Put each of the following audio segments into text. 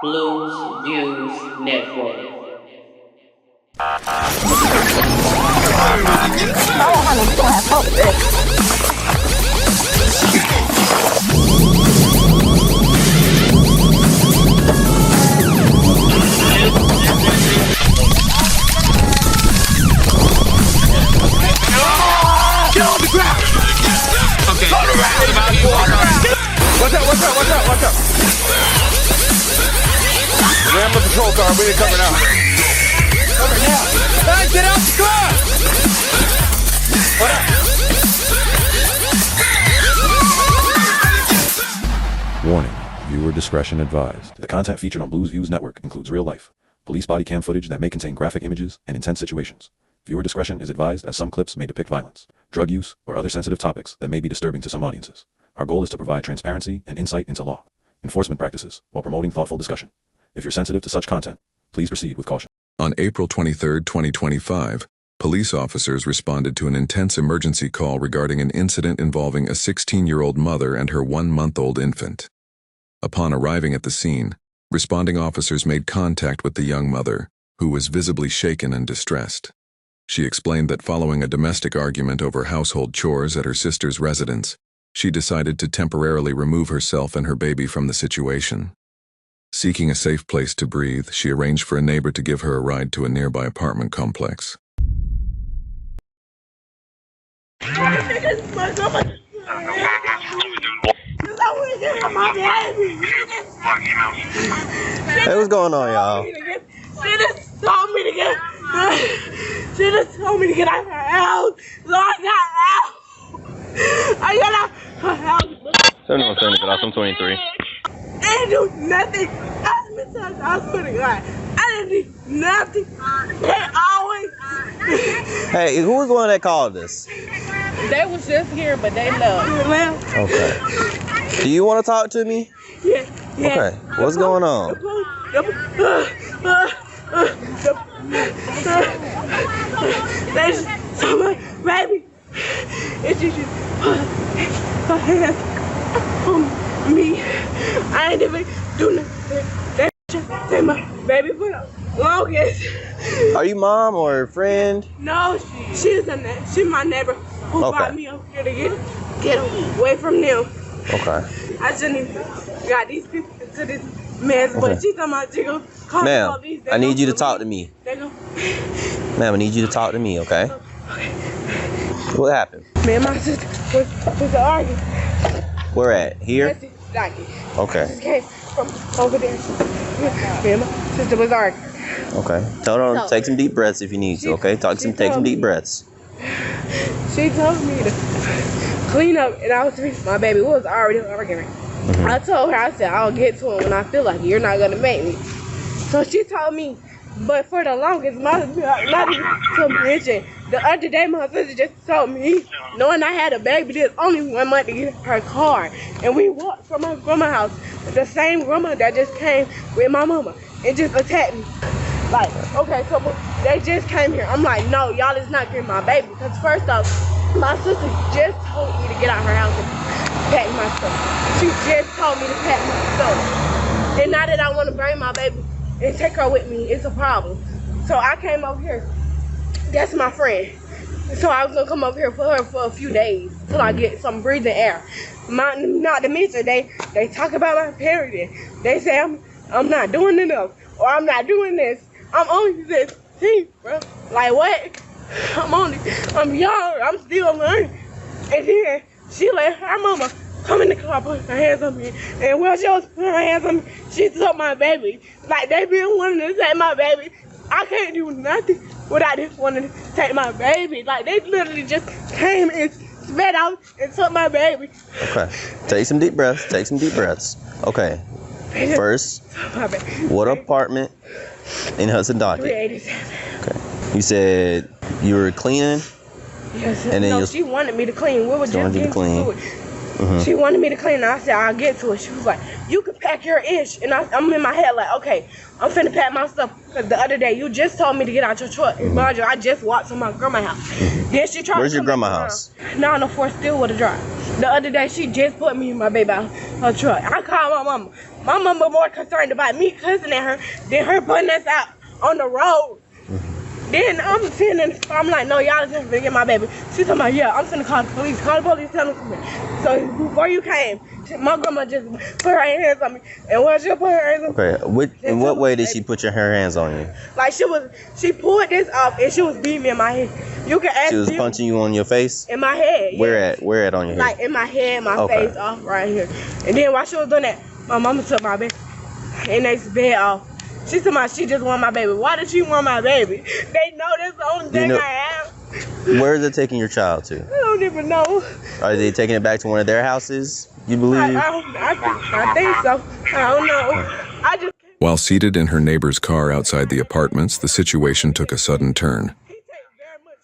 Blues Views Network. Okay. Watch out. Ram the patrol car, we ain't coming out. Cover now. Hey, get out the car! What up? Warning, viewer discretion advised. The content featured on Blues Views Network includes real life, police body cam footage that may contain graphic images and intense situations. Viewer discretion is advised as some clips may depict violence, drug use, or other sensitive topics that may be disturbing to some audiences. Our goal is to provide transparency and insight into law enforcement practices while promoting thoughtful discussion. If you're sensitive to such content, please proceed with caution. On April 23, 2025, police officers responded to an intense emergency call regarding an incident involving a 16-year-old mother and her 1-month-old infant. Upon arriving at the scene, responding officers made contact with the young mother, who was visibly shaken and distressed. She explained that following a domestic argument over household chores at her sister's residence, she decided to temporarily remove herself and her baby from the situation. Seeking a safe place to breathe, she arranged for a neighbor to give her a ride to a nearby apartment complex. Hey, what's going on, y'all? She just told me to get out of her house. So I got out. I got out her house. 7170, get off. I'm 23. I didn't do nothing. I swear to God. I didn't do nothing. They always. Hey, who was the one that called us? They was just here, but they left. Okay. Do you want to talk to me? Yeah. Okay. What's going on? They just told my baby. And she just put her hands on me. I ain't even do nothing. They just said my baby for the longest. Are you mom or a friend? No, she's my neighbor who brought me over here to get away from them. Okay. I shouldn't even got these people into this mess, but she's on my jiggle. Ma'am, I need you to talk to me. Ma'am, I need you to talk to me, okay? What happened? Me and my sister was arguing. Where at? Here? Okay. She came from over there. Me and my sister was arguing. Okay. Tell her to take some deep breaths if you need to, okay? Take some deep breaths. She told me to clean up, and I was my baby was already arguing. Mm-hmm. I told her, I said, I'll get to him when I feel like it. You're not gonna make me. So she told me, but for the longest, not even to mention, the other day my sister just told me, knowing I had a baby, there's only 1 month to get her car, and we walked from my grandma's house, the same grandma that just came with my mama, and just attacked me. Like, okay, so they just came here. I'm like, no, y'all is not getting my baby, because first off, my sister just told me to get out of her house and pack my stuff. She just told me to pack my stuff. And now that I want to bring my baby and take her with me, it's a problem. So I came over here. That's my friend. So I was going to come over here for her for a few days till I get some breathing air. Not to mention, they talk about my parenting. They say I'm not doing enough, or I'm not doing this. I'm only 16, bro. Like, what? I'm young, I'm still learning. And then she let her mama come in the car, put her hands on me. And while she was putting her hands on me, she took my baby. Like, they been wanting to take my baby. I can't do nothing without them wanting to take my baby. Like, they literally just came and spat out and took my baby. Okay. Take some deep breaths. Okay. First, what apartment in Hudson Docket? 387. Okay. You said you were cleaning? Yes. And then she wanted me to clean. We were just getting to it. Mm-hmm. She wanted me to clean, and I said, I'll get to it. She was like, you can pack your ish. And I'm in my head like, okay, I'm finna pack my stuff. Because the other day, you just told me to get out your truck. And mind you, I just walked to my grandma's house. Then she tried Where's to your grandma's house? Now on the 4th still with a drive. The other day, she just put me and my baby out her truck. I called my mama. My mama more concerned about me cussing at her than her putting us out on the road. Then I'm sitting I'm like, no, y'all just finna get my baby. She talking about, yeah, I'm finna call the police. Call the police, tell them to me. So before you came, my grandma just put her hands on me. And when she put her hands on me. Okay, in what way did she put her hands on you? Like she pulled this off and she was beating me in my head. You can ask She was me. punching you on your face? In my head, yeah. Where at on your head? Like in my head, my face off right here. And then while she was doing that, my mama took my baby and next bed off. She told me she just want my baby. Why did she want my baby? They know that's the only thing I have. Where is it taking your child to? I don't even know. Are they taking it back to one of their houses, you believe? I think so. I don't know. While seated in her neighbor's car outside the apartments, the situation took a sudden turn.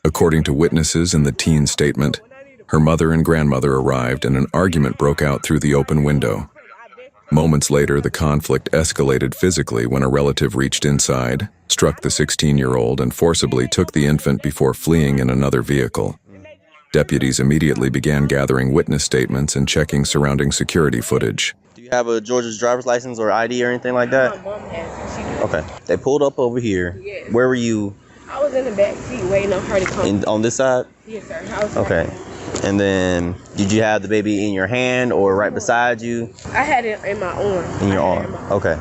According to witnesses in the teen statement, her mother and grandmother arrived and an argument broke out through the open window. Moments later, the conflict escalated physically when a relative reached inside, struck the 16-year-old, and forcibly took the infant before fleeing in another vehicle. Deputies immediately began gathering witness statements and checking surrounding security footage. Do you have a Georgia's driver's license or ID or anything like that? My mom has. Okay. They pulled up over here. Yes. Where were you? I was in the back seat waiting on her to come. On this side? Yes, sir. I was Okay. right. And then, did you have the baby in your hand or right beside you? I had it in my arm. In your arm. Okay.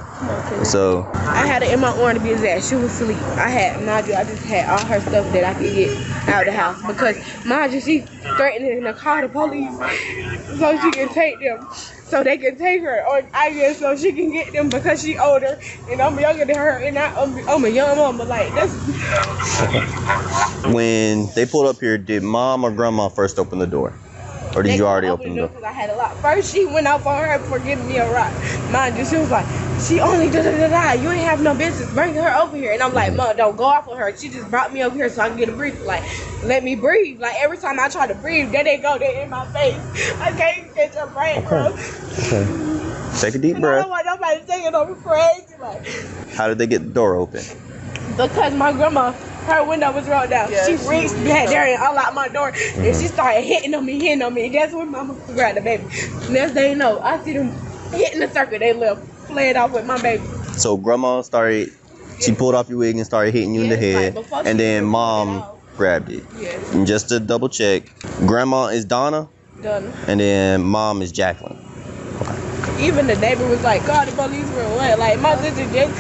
So, I had it in my arm to be exact. She was asleep. Mind you, I just had all her stuff that I could get out of the house because, mind you, she threatening to call the police so she can take them. So they can take her, or I guess so she can get them because she older and I'm younger than her and I'm a young mama. Like that's. When they pulled up here, did mom or grandma first open the door, or did you already open the door? Because I had a lot. First, she went out on her for giving me a rock. Mind you, she was like, she only da-da-da-da. You ain't have no business. Bring her over here. And I'm like, Mom, don't go off on her. She just brought me over here so I can get a breathe. Like, let me breathe. Like, every time I try to breathe, there they go. They're in my face. I can't get your brain, bro. Okay. Take a deep breath. I don't want nobody thinking I'm crazy. Like, how did they get the door open? because my grandma, her window was rolled down. Yeah, she reached back there and unlocked my door, and she started hitting on me. That's when Mama grabbed the baby. Next thing you know, I see them hitting the circle. They left, fled off with my baby. So grandma started, she pulled off your wig and started hitting you in the head, and then mom grabbed it. Yes. And just to double check, grandma is Donna, and then mom is Jacqueline. Even the neighbor was like, call the police real well. Like, my sister just,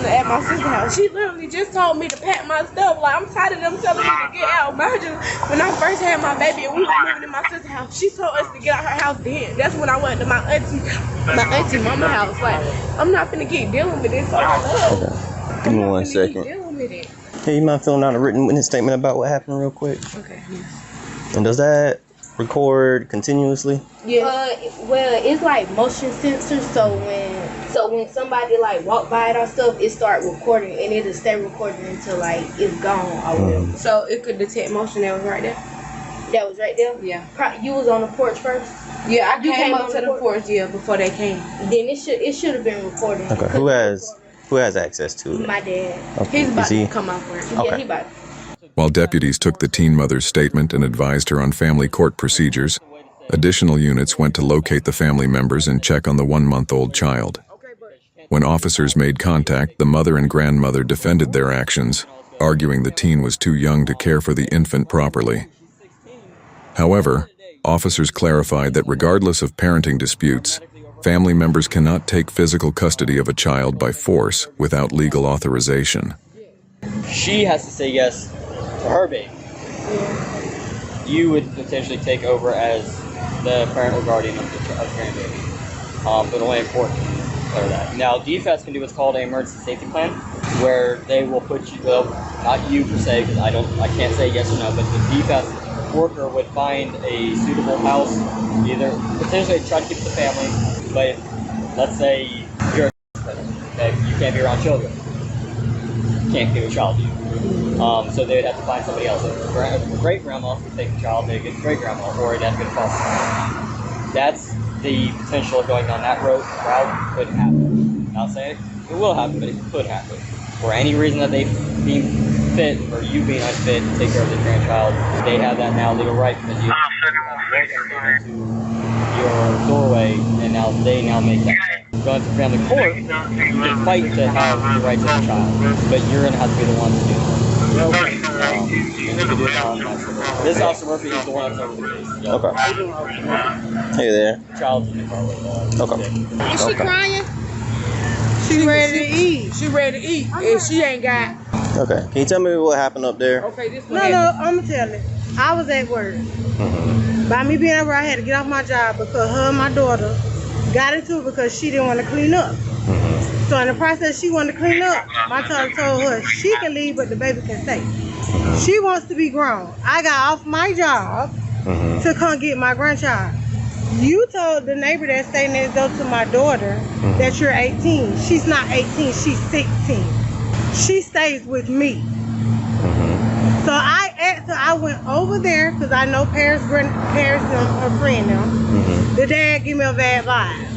at my sister's house, she literally just told me to pack my stuff. Like, I'm tired of them telling me to get out. Mind you, when I first had my baby and we were moving in my sister's house, she told us to get out her house then. That's when I went to my auntie mama's house. Like, I'm not finna keep dealing with this. Okay. Give me 1 second. Hey, you mind filling out a written witness statement about what happened real quick? Okay, yes. And does that record continuously? Yeah. Well, it's like motion sensor, so when somebody like walk by it or stuff, it start recording and it'll stay recording until like it's gone or whatever. So it could detect motion that was right there. That was right there? Yeah. You was on the porch first? Yeah, I came up to the porch, before they came. Then it should have been recording. Okay. Who has access to it? My dad. Okay. He's about to come out for it. Okay. Yeah, he about. While deputies took the teen mother's statement and advised her on family court procedures, additional units went to locate the family members and check on the 1-month-old child. When officers made contact, the mother and grandmother defended their actions, arguing the teen was too young to care for the infant properly. However, officers clarified that regardless of parenting disputes, family members cannot take physical custody of a child by force without legal authorization. She has to say yes to her baby. You would potentially take over as the parental guardian of the grandbaby. But only important to clear that. Now, DFAS can do what's called an emergency safety plan, where they will put you, well, not you per se, because I can't say yes or no, but the DFAS worker would find a suitable house, either potentially try to keep the family, but let's say you're okay, you can't be around children. You can't keep a child, so they would have to find somebody else. A great grandma would take the child, they get great grandma, or it'd have to get a foster family. That's the potential of going down that route could happen. Not saying it will happen, but it could happen. For any reason that they deem fit, or you being unfit to take care of the grandchild, they have that now legal right because you have to your doorway, and now they make that right. Going to family court, you can fight to have the rights of the child, but you're going to have to be the one to do it. This Officer Murphy is the one that's over the case. Okay. Hey there. Child's in the car with Okay. Is she crying? She ready to eat. She ready to eat, and she ain't got. Okay. Can you tell me what happened up there? Okay, this No, I'm gonna tell you. I was at work. By me being at work, I had to get off my job because her and my daughter got into it because she didn't want to clean up. So in the process, she wanted to clean up. My daughter told her she can leave, but the baby can stay. She wants to be grown. I got off my job to come get my grandchild. You told the neighbor that's staying next door to my daughter that you're 18. She's not 18, she's 16. She stays with me. So I asked her, I went over there because I know Paris and her friend now. The dad gave me a bad vibe.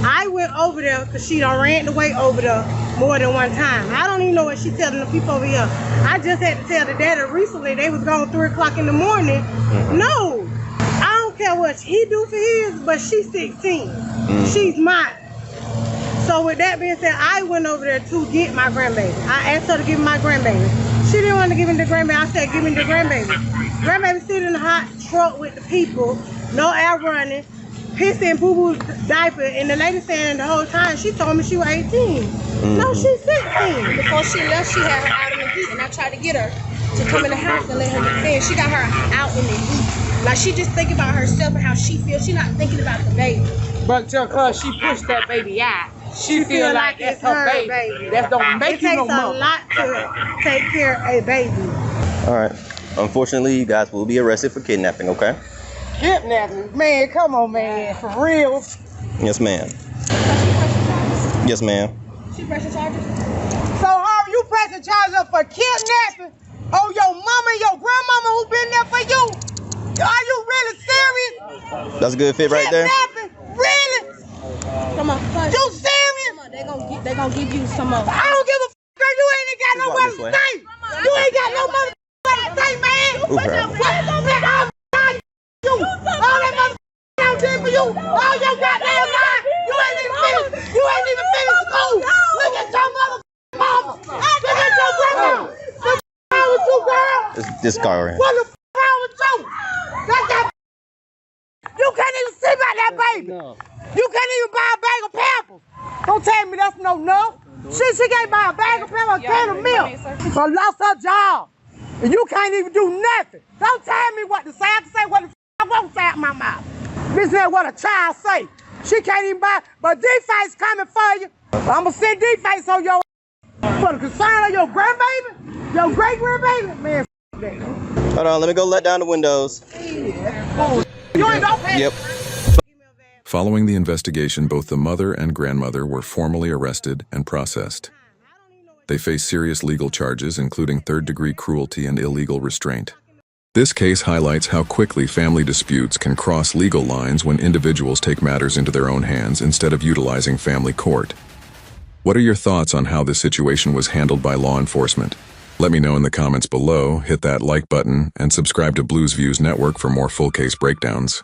I went over there because she done ran away over there more than one time. I don't even know what she telling the people over here. I just had to tell the dad that recently they was gone 3 o'clock in the morning. No. I don't care what he do for his, but she's 16. She's mine. So with that being said, I went over there to get my grandbaby. I asked her to give me my grandbaby. She didn't want to give me the grandbaby. I said, give me the grandbaby. Grandbaby sitting in the hot truck with the people, no air running, pissing and boo-boo diaper. And the lady saying the whole time, she told me she was 18. No, she's 16. Before she left, she had her out in the heat, and I tried to get her to come in the house and let her defend. She got her out in the heat. Like, she just thinking about herself and how she feels. She not thinking about the baby. But because she pushed that baby out, she feel like it's her baby. That don't make you no mother. It takes a lot to take care of a baby. All right. Unfortunately, you guys will be arrested for kidnapping, okay? Kidnapping? Man, come on, man. For real. Yes, ma'am. Yes, ma'am. She pressing charges? So, how you pressing charges up for kidnapping? Oh, your mama and your grandmama who been there for you? Are you really serious? That's a good fit right there. Kidnapping? Really? Come on, push. You serious? Come on, they gonna give you some of it. I don't give a f***, girl. You ain't got nowhere to stay. You ain't got no motherfucker to stay, man. Ooh, What the fuck? You. All that motherfucker out there for you. All your goddamn life. You ain't even finished school. Look at your motherfucking mama. Look at your grandma. What's wrong with you, girl? This car right here. What the f*** wrong with you? That's that. You can't even see about that baby. You can't even buy a bag of Pampers. Don't tell me that's no enough. She can't buy a bag of Pampers or a can of milk. So lost her job. And you can't even do nothing. Don't tell me what to say. I can say what the f*** I won't say out my mouth. This is what a child say. She can't even buy, but D-Face coming for you. I'm going to send D-Face on your for the concern of your grandbaby, your great-grandbaby. Man, f*** that. Hold on, let me go let down the windows. You ain't gonna pay. Yep. Following the investigation, both the mother and grandmother were formally arrested and processed. They face serious legal charges, including third-degree cruelty and illegal restraint. This case highlights how quickly family disputes can cross legal lines when individuals take matters into their own hands instead of utilizing family court. What are your thoughts on how this situation was handled by law enforcement? Let me know in the comments below, hit that like button, and subscribe to Blues Views Network for more full case breakdowns.